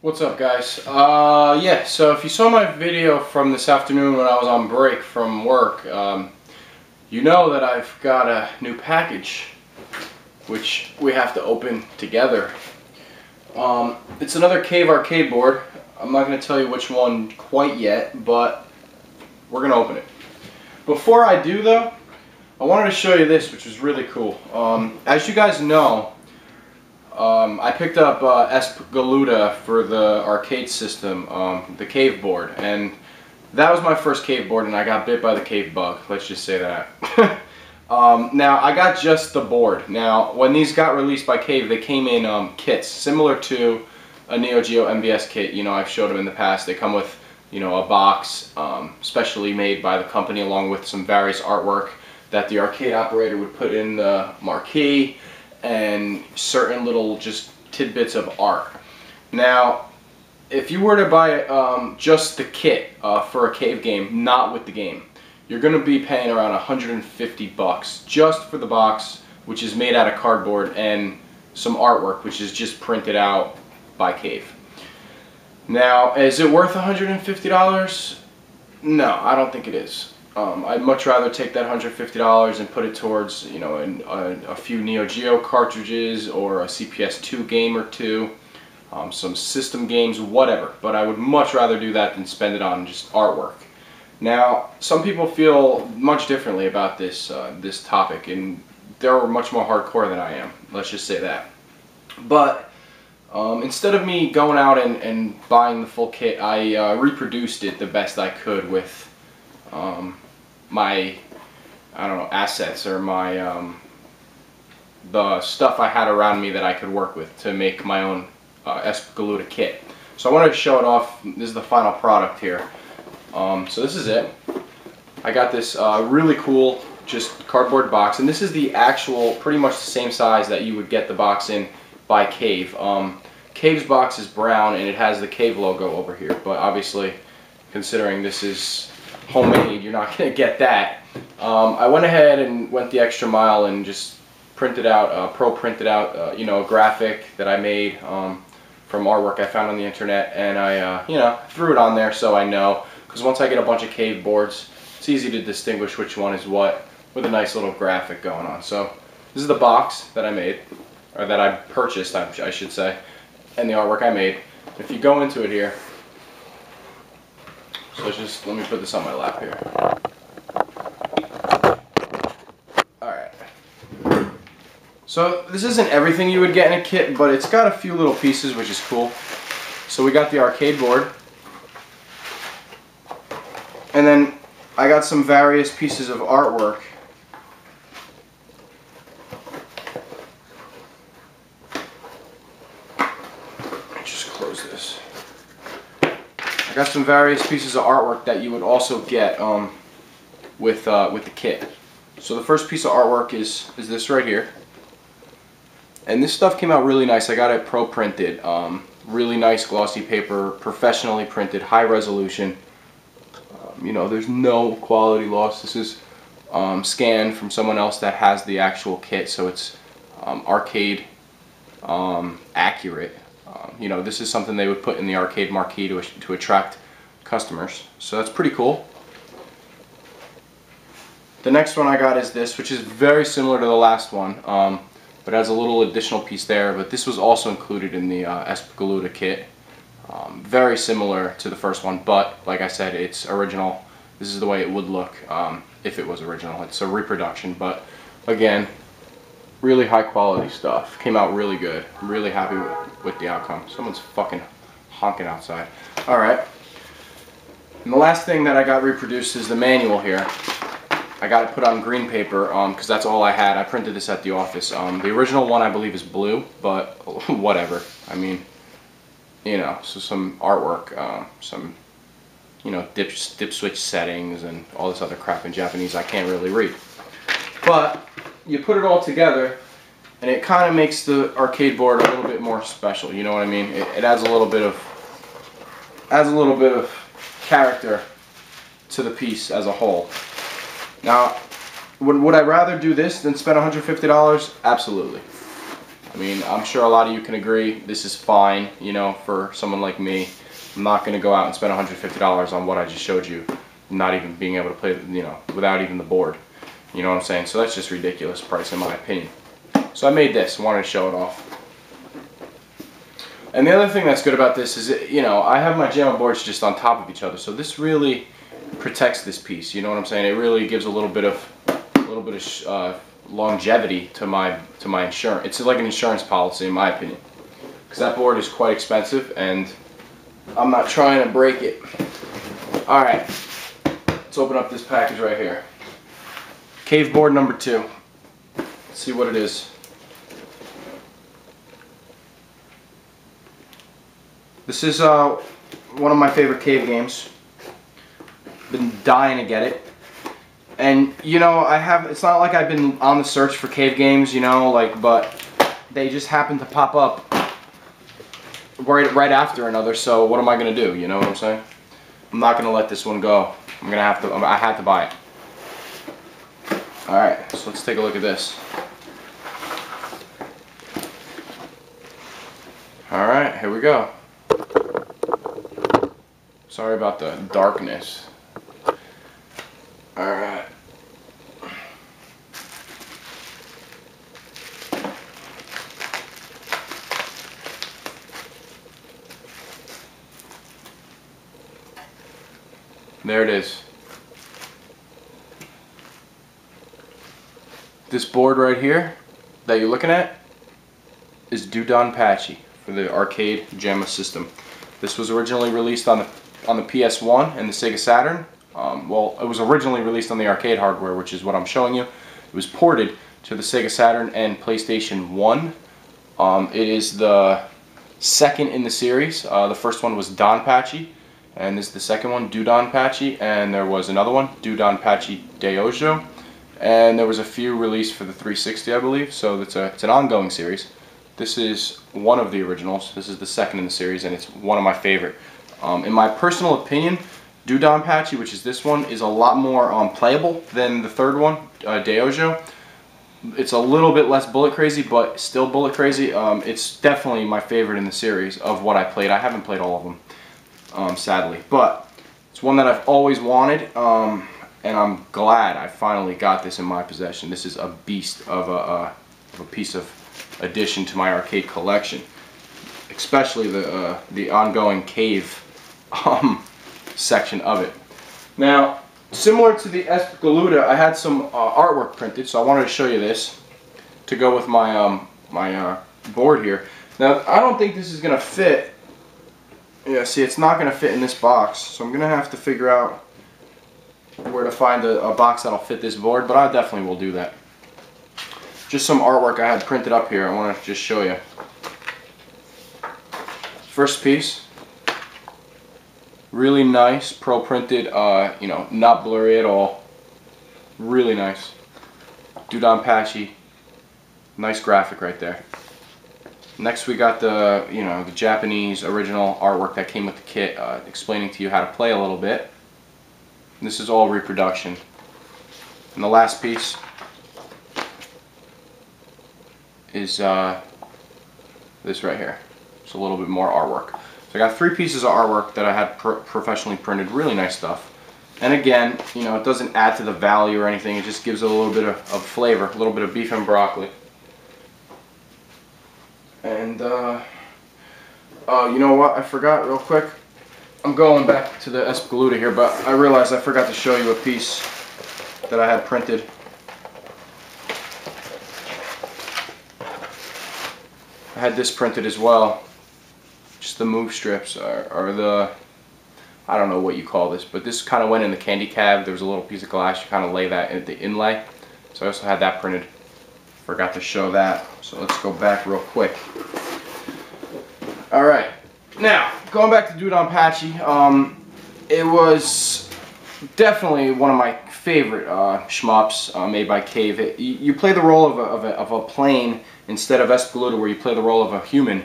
What's up, guys? Yeah, so if you saw my video from this afternoon when I was on break from work, you know that I've got a new package which we have to open together. It's another Cave arcade board. I'm not going to tell you which one quite yet, but we're going to open it. Before I do, though, I wanted to show you this, which is really cool. As you guys know, I picked up Espgaluda for the arcade system, the cave board, and that was my first cave board, and I got bit by the cave bug, let's just say that. Now, I got just the board. Now, when these got released by Cave, they came in kits, similar to a Neo Geo MVS kit. You know, I've showed them in the past. They come with, you know, a box, specially made by the company, along with some various artwork that the arcade operator would put in the marquee, and certain little just tidbits of art. Now, if you were to buy just the kit for a cave game, not with the game, you're going to be paying around 150 bucks just for the box, which is made out of cardboard, and some artwork, which is just printed out by Cave. Now, is it worth $150? No, I don't think it is. I'd much rather take that $150 and put it towards, you know, a few Neo Geo cartridges or a CPS2 game or two, some system games, whatever. But I would much rather do that than spend it on just artwork. Now, some people feel much differently about this this topic, and they're much more hardcore than I am. Let's just say that. But instead of me going out and buying the full kit, I reproduced it the best I could with my, I don't know, assets, or my the stuff I had around me that I could work with to make my own Espgaluda kit. So I wanted to show it off. This is the final product here. So this is it. I got this really cool just cardboard box, and this is the actual, pretty much the same size that you would get the box in by Cave. Cave's box is brown and it has the Cave logo over here, but obviously, considering this is homemade, you're not going to get that. I went ahead and went the extra mile and just printed out, printed out, you know, a graphic that I made from artwork I found on the internet, and I, you know, threw it on there so I know, because once I get a bunch of Cave boards, it's easy to distinguish which one is what, with a nice little graphic going on. So this is the box that I made, or that I purchased, I should say, and the artwork I made. If you go into it here, so let me put this on my lap here. Alright. So this isn't everything you would get in a kit, but it's got a few little pieces, which is cool. So we got the arcade board. And then I got some various pieces of artwork. Just close this. I got some various pieces of artwork that you would also get with the kit. So the first piece of artwork is this right here, and this stuff came out really nice. I got it pro printed, really nice glossy paper, professionally printed, high resolution. You know, there's no quality loss. This is scanned from someone else that has the actual kit, so it's arcade accurate. You know, this is something they would put in the arcade marquee to attract customers. So that's pretty cool. The next one I got is this, which is very similar to the last one, but has a little additional piece there. But this was also included in the Espgaluda kit. Very similar to the first one, but like I said, it's original. This is the way it would look if it was original. It's a reproduction, but again, really high quality stuff. Came out really good. I'm really happy with the outcome. Someone's fucking honking outside. Alright. And the last thing that I got reproduced is the manual here. I got it put on green paper because that's all I had. I printed this at the office. The original one I believe is blue, but whatever. I mean, you know, so some artwork, some, you know, dip switch settings and all this other crap in Japanese I can't really read. But you put it all together, and it kind of makes the arcade board a little bit more special. You know what I mean? It adds a little bit of character to the piece as a whole. Now, would I rather do this than spend $150? Absolutely. I mean, I'm sure a lot of you can agree this is fine, you know, for someone like me. I'm not going to go out and spend $150 on what I just showed you, not even being able to play, you know, without even the board. You know what I'm saying? So that's just ridiculous price in my opinion. So I made this, wanted to show it off. And the other thing that's good about this is, you know, I have my Jamma boards just on top of each other, so this really protects this piece. You know what I'm saying? It really gives a little bit of longevity to my insurance. It's like an insurance policy in my opinion, because that board is quite expensive and I'm not trying to break it. All right, let's open up this package right here. Cave board number 2. Let's see what it is. This is one of my favorite cave games. Been dying to get it. And you know, it's not like I've been on the search for cave games, you know, like, but they just happen to pop up right after another, so what am I gonna do, you know what I'm saying? I'm not gonna let this one go. I had to buy it. Alright, so let's take a look at this. Alright, here we go. Sorry about the darkness. Alright. There it is. This board right here that you're looking at is Do Don Patchy for the arcade Jamma system. This was originally released on the PS1 and the Sega Saturn. Well, it was originally released on the arcade hardware, which is what I'm showing you. It was ported to the Sega Saturn and PlayStation 1. It is the second in the series. The first one was Don Patchy, and this is the second one, Do Don Patchy, and there was another one, Do Don Patchy Deojo, and there was a few released for the 360, I believe, so it's an ongoing series. This is one of the originals. This is the second in the series, and it's one of my favorite. In my personal opinion, Do Don Patchy, which is this one, is a lot more playable than the third one, Deojo. It's a little bit less bullet crazy, but still bullet crazy. It's definitely my favorite in the series of what I played. I haven't played all of them, sadly, but it's one that I've always wanted, and I'm glad I finally got this in my possession. This is a beast of a piece of addition to my arcade collection, especially the ongoing cave section of it. Now, similar to the Espgaluda, I had some artwork printed, so I wanted to show you this to go with my board here. Now, I don't think this is gonna fit. Yeah, see, it's not gonna fit in this box, so I'm gonna have to figure out where to find a box that'll fit this board, but I definitely will do that. Just some artwork I had printed up here. I want to just show you. First piece, really nice, pro printed, you know, not blurry at all. Really nice. Do Don Patchy, nice graphic right there. Next we got the, you know, the Japanese original artwork that came with the kit, explaining to you how to play a little bit. And this is all reproduction. And the last piece is this right here. It's a little bit more artwork. So I got 3 pieces of artwork that I had professionally printed. Really nice stuff. And again, you know, it doesn't add to the value or anything. It just gives it a little bit of flavor, a little bit of beef and broccoli. And you know what? I forgot real quick. I'm going back to the Espgaluda here, but I realized I forgot to show you a piece that I had printed. I had this printed as well. Just the move strips, or the, I don't know what you call this, but this kind of went in the candy cab. There was a little piece of glass, you kind of lay that at the inlay. So I also had that printed. Forgot to show that. So let's go back real quick. Alright, now, going back to Do Don Patchy, it was definitely one of my favorite shmups made by Cave. You play the role of a plane instead of Espgaluda, where you play the role of a human.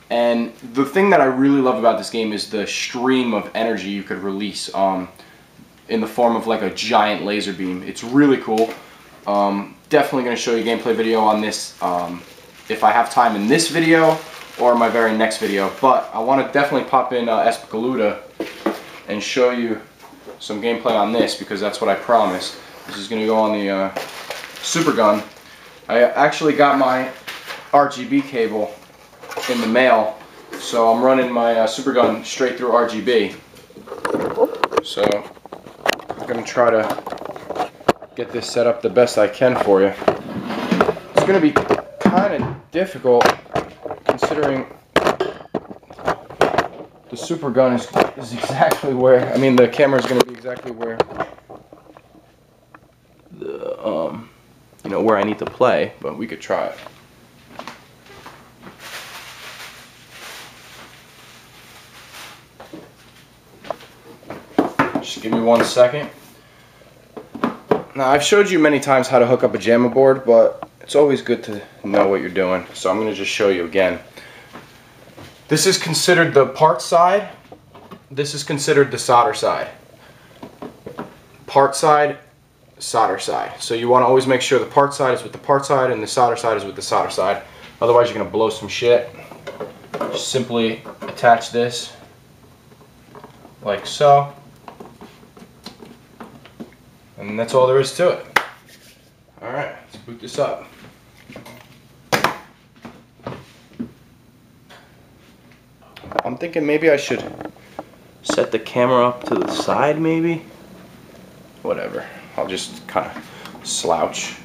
And the thing that I really love about this game is the stream of energy you could release in the form of like a giant laser beam. It's really cool. Definitely going to show you a gameplay video on this if I have time in this video or my very next video. But I want to definitely pop in Espgaluda and show you some gameplay on this, because that's what I promised. This is going to go on the Super Gun. I actually got my RGB cable in the mail, so I'm running my Super Gun straight through RGB. So I'm going to try to get this set up the best I can for you. It's going to be kind of difficult considering the Super Gun is exactly where, I mean, the camera is going to be exactly where the you know, where I need to play, but we could try it. Just give me 1 second. Now, I've showed you many times how to hook up a Jamma board, but it's always good to know what you're doing. So I'm going to just show you again. This is considered the part side. This is considered the solder side. Part side, solder side. So you want to always make sure the part side is with the part side and the solder side is with the solder side. Otherwise you're going to blow some shit. Just simply attach this like so. And that's all there is to it. Alright, let's boot this up. I'm thinking maybe I should set the camera up to the side, maybe? Whatever. I'll just kind of slouch.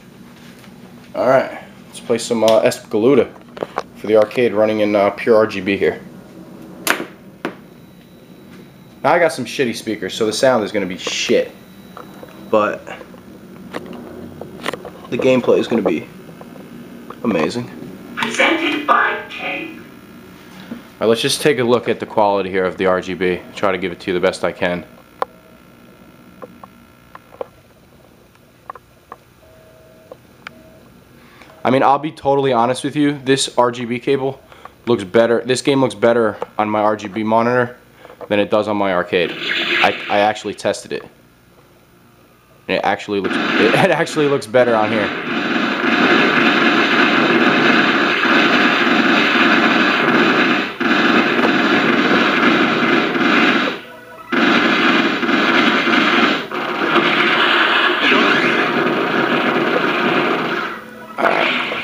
Alright, let's play some Espgaluda for the arcade, running in pure RGB here. Now I got some shitty speakers, so the sound is going to be shit. But the gameplay is going to be amazing. Presented by K. Alright, let's just take a look at the quality here of the RGB. Try to give it to you the best I can. I mean, I'll be totally honest with you. This RGB cable looks better. This game looks better on my RGB monitor than it does on my arcade. I actually tested it. And it actually looks better on here.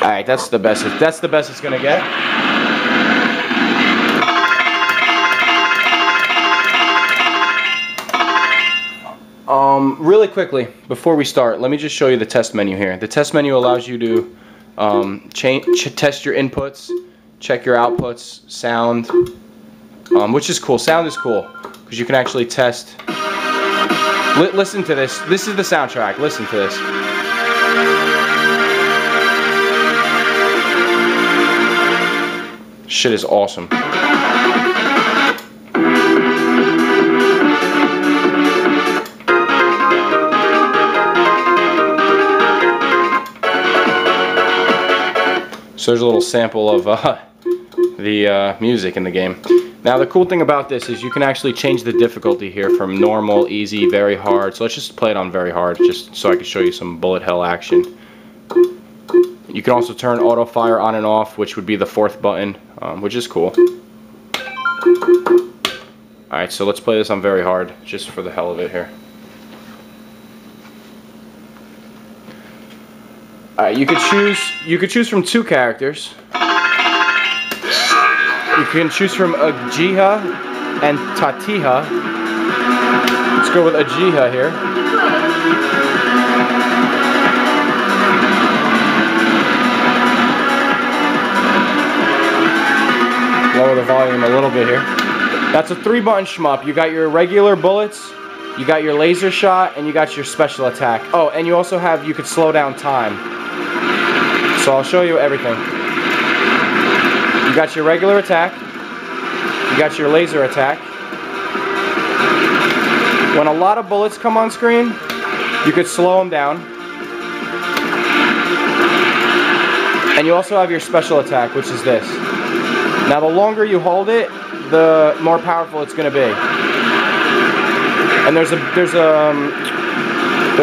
Alright, that's the best it's gonna get. Really quickly, before we start, let me just show you the test menu here. The test menu allows you to test your inputs, check your outputs, sound, which is cool. Sound is cool, because you can actually test. Listen to this. This is the soundtrack. Listen to this. Shit is awesome. So there's a little sample of the music in the game. Now the cool thing about this is you can actually change the difficulty here from normal, easy, very hard. So let's just play it on very hard, just so I can show you some bullet hell action. You can also turn auto fire on and off, which would be the 4th button, which is cool. Alright, so let's play this on very hard, just for the hell of it here. Alright, you could choose from 2 characters. You can choose from Ajiha and Tatiha. Let's go with Ajiha here. Lower the volume a little bit here. That's a 3-button shmup. You got your regular bullets, you got your laser shot, and you got your special attack. Oh, and you also have, you could slow down time. So I'll show you everything. You got your regular attack, you got your laser attack. When a lot of bullets come on screen, you could slow them down. And you also have your special attack, which is this. Now the longer you hold it, the more powerful it's going to be. And there's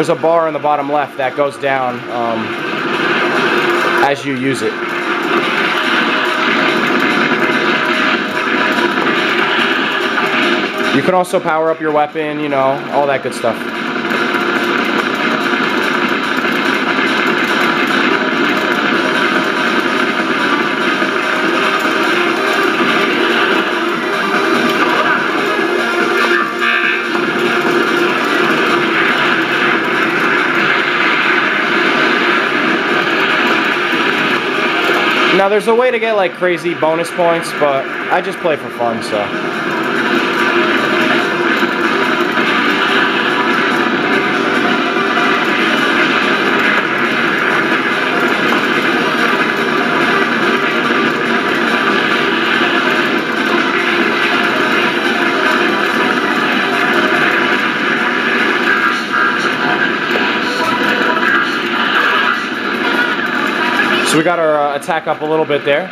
a bar in the bottom left that goes down as you use it. You can also power up your weapon, you know, all that good stuff. Now there's a way to get like crazy bonus points, but I just play for fun, so. So we got our attack up a little bit there.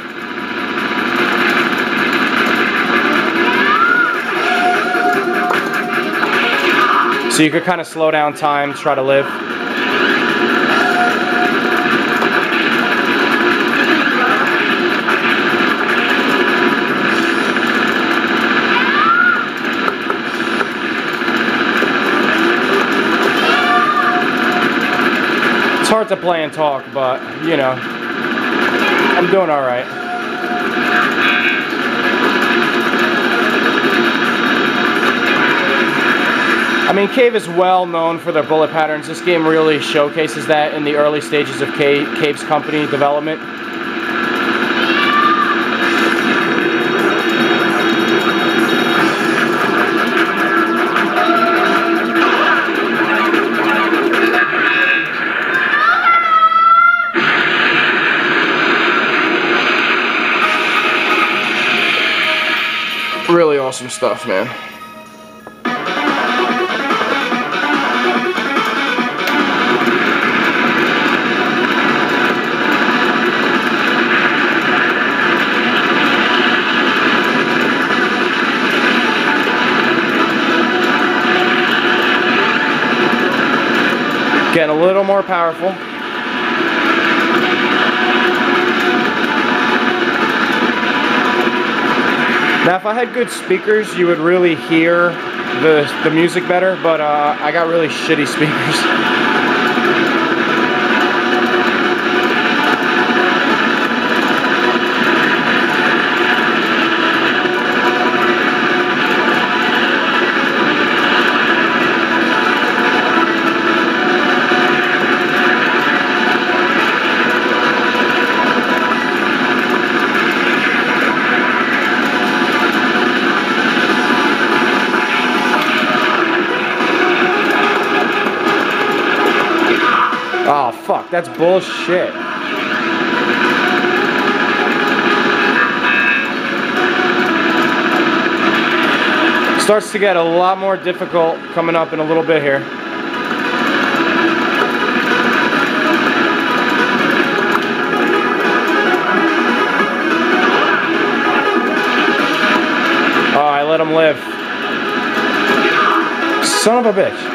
So you could kind of slow down time, try to live. It's hard to play and talk, but you know, I'm doing all right. I mean, Cave is well known for their bullet patterns. This game really showcases that in the early stages of Cave's company development. Really awesome stuff, man. Getting a little more powerful. Now, if I had good speakers, you would really hear the music better, but I got really shitty speakers. Oh, fuck, that's bullshit. Starts to get a lot more difficult coming up in a little bit here. Oh, I let him live. Son of a bitch.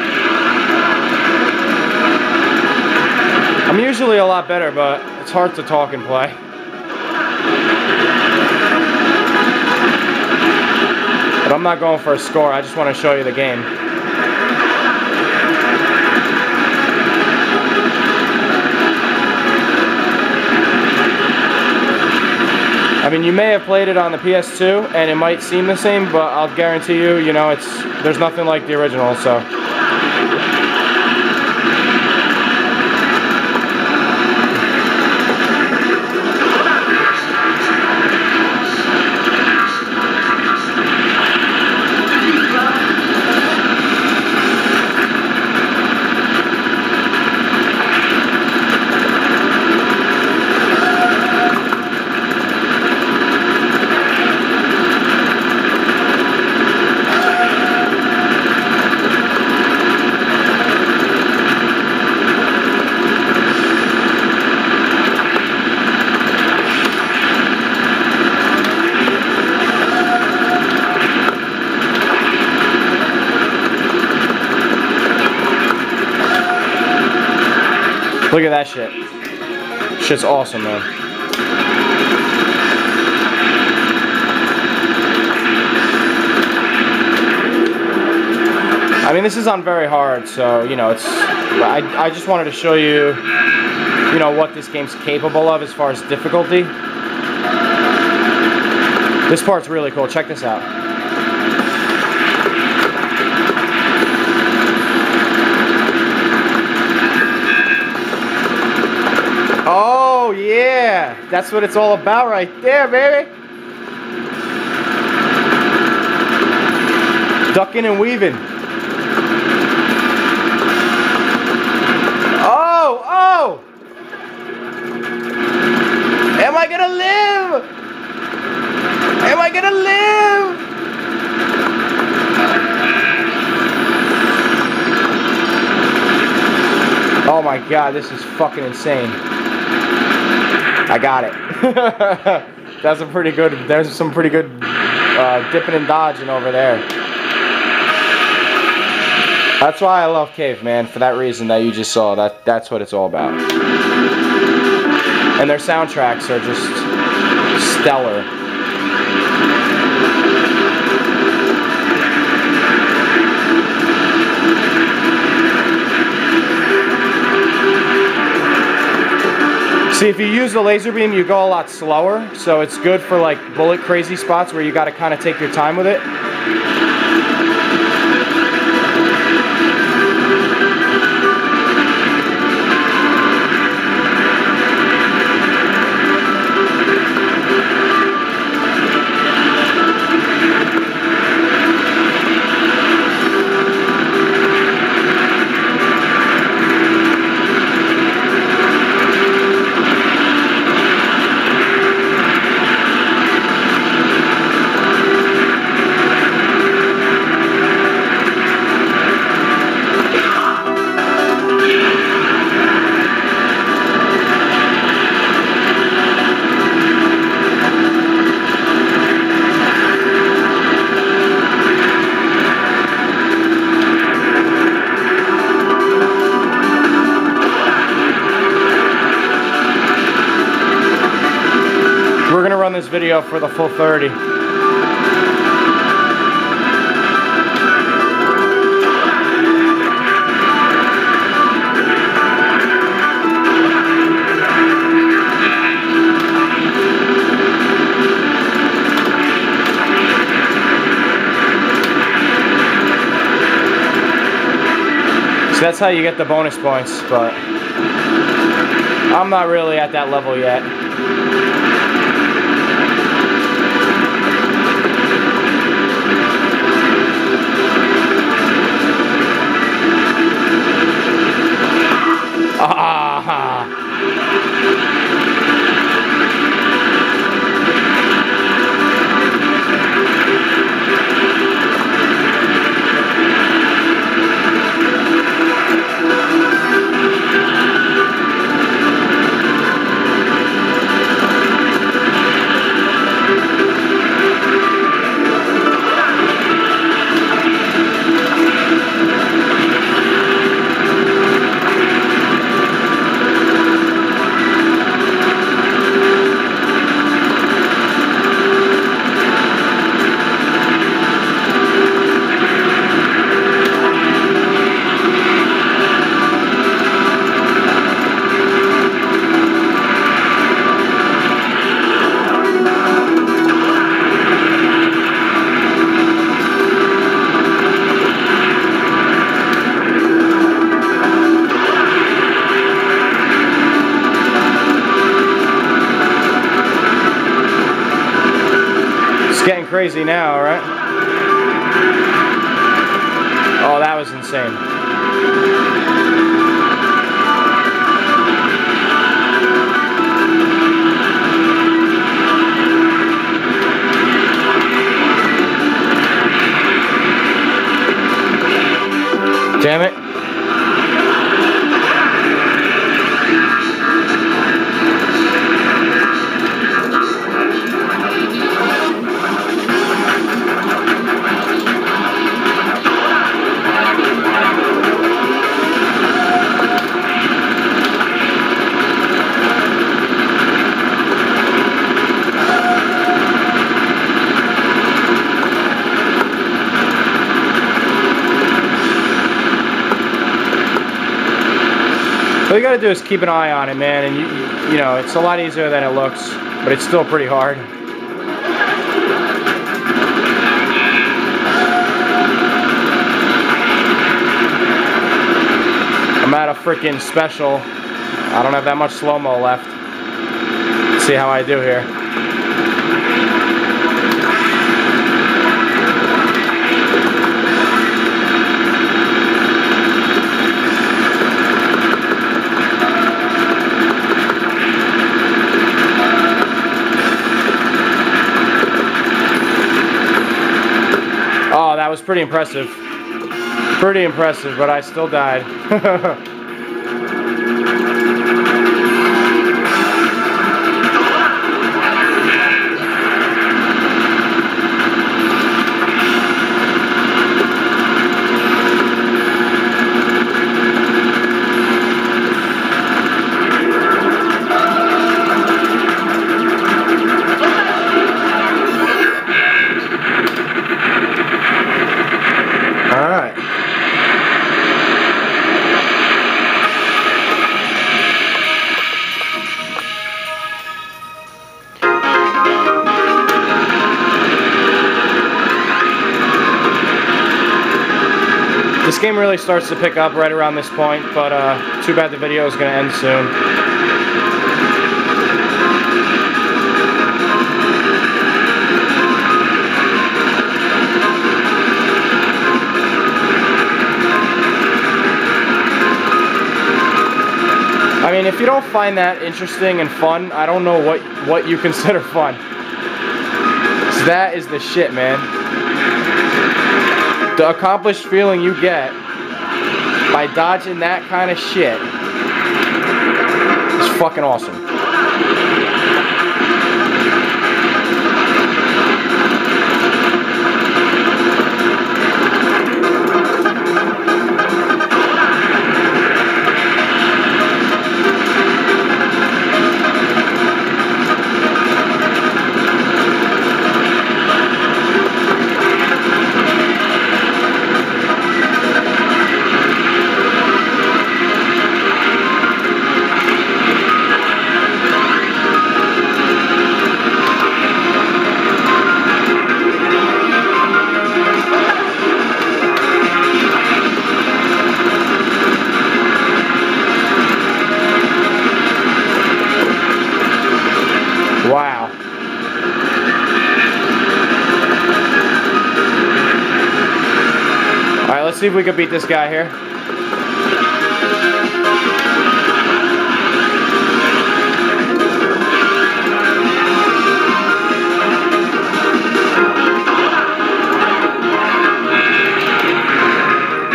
I'm usually a lot better, but it's hard to talk and play. But I'm not going for a score, I just want to show you the game. I mean, you may have played it on the PS2 and it might seem the same, but I'll guarantee you, you know, there's nothing like the original, so. Look at that shit. Shit's awesome, man. I mean, this is on very hard, so, you know, it's... I just wanted to show you, you know, what this game's capable of as far as difficulty. This part's really cool. Check this out. Oh, yeah! That's what it's all about right there, baby! Ducking and weaving. Oh! Oh! Am I gonna live? Am I gonna live? Oh my god, this is fucking insane. I got it. That's a pretty good, there's some pretty good dipping and dodging over there. That's why I love Cave, man, for that reason that you just saw. That's what it's all about. And their soundtracks are just stellar. See, if you use the laser beam, you go a lot slower, so it's good for like bullet crazy spots where you got to kind of take your time with it. We're gonna run this video for the full 30. So that's how you get the bonus points, but I'm not really at that level yet. Getting crazy now, right? Oh, that was insane. Damn it. All you gotta do is keep an eye on it, man, and you know, it's a lot easier than it looks, but it's still pretty hard. I'm at a freaking special. I don't have that much slow-mo left. Let's see how I do here. Oh, that was pretty impressive. Pretty impressive, but I still died. This game really starts to pick up right around this point, but too bad the video is going to end soon. I mean, if you don't find that interesting and fun, I don't know what you consider fun. So that is the shit, man. The accomplished feeling you get by dodging that kind of shit is fucking awesome. Wow. Alright, let's see if we can beat this guy here.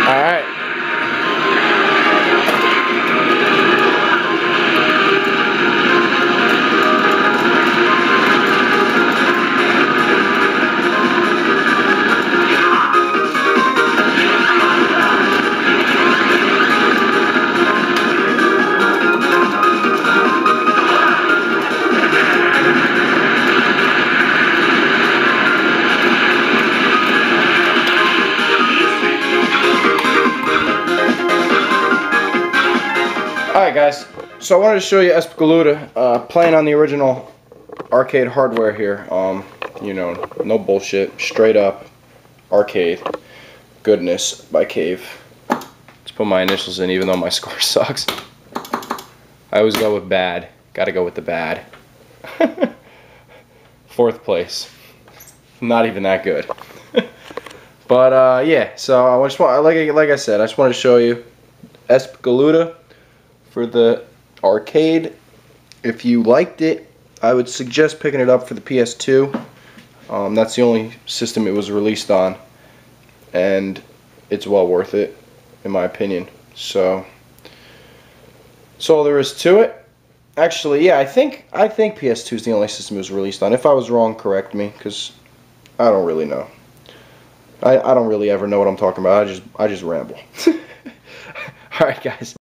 Alright. Alright guys, so I wanted to show you Espgaluda playing on the original arcade hardware here. You know, no bullshit, straight up arcade goodness by Cave. Let's put my initials in even though my score sucks. I always go with bad, gotta go with the bad. 4th place, not even that good. But yeah, so I just want, like I said, I just wanted to show you Espgaluda for the arcade. If you liked it, I would suggest picking it up for the PS2. That's the only system it was released on, and it's well worth it, in my opinion. So that's all there is to it. Actually, yeah, I think PS2 is the only system it was released on. If I was wrong, correct me, because I don't really know. I don't really ever know what I'm talking about. I just ramble. All right, guys.